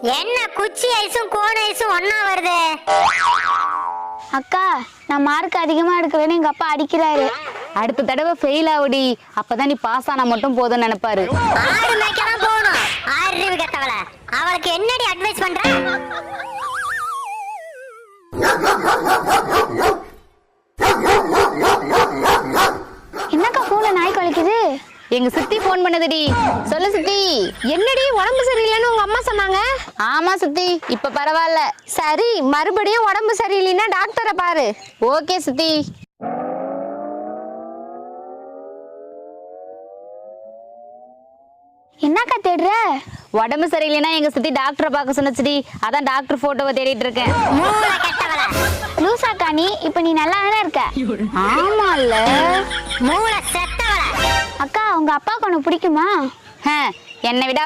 என்ன குச்சி ஐஸும் கோன் ஐஸும் ஒண்ணா வருது? அக்கா, நான் மார்க் அதிகமா எடுக்கலன்னு எங்க அப்பா அடிக்கிறாரு. அடுத்த தடவை ஃபெயில் ஆகுடி, அப்பதான் நீ பாஸ் ஆனா மட்டும் போதும்னு நினைப்பாரு. ஆறு மேய்க்கதான் போகணும். அறிவு கெட்டவள, அவளுக்கு என்னடி அட்வைஸ் பண்ற? என்னக்கா போன்ல நாய் குலைக்குது? எங்க சித்தி போன் பண்ணதுடி. சொல்லு சித்தி. என்னடி உடம்பு சரியில்லைன்னு உங்க அம்மா சொன்னாங்க? ஆமா சித்தி, இப்ப பரவாயில்ல. சரி, மறுபடியும் உடம்பு சரியில்லைன்னா டாக்டரை பாரு. ஓகே சித்தி. என்னக்கா தேடுற? உடம்பு சரியில்லைன்னா எங்க சித்தி டாக்டரை பார்க்க சொன்னச்சுடி, அதான் டாக்டர் போட்டோவை தேடிட்டு இருக்கேன். மூளை கெட்டவள, லூசாக்கா நீ? இப்ப நீ நல்லா தானே இருக்க? ஆமால. மூளை செத்தவள. அக்கா, உங்க அப்பாவுக்கு உனக்கு பிடிக்குமா? என்னை விட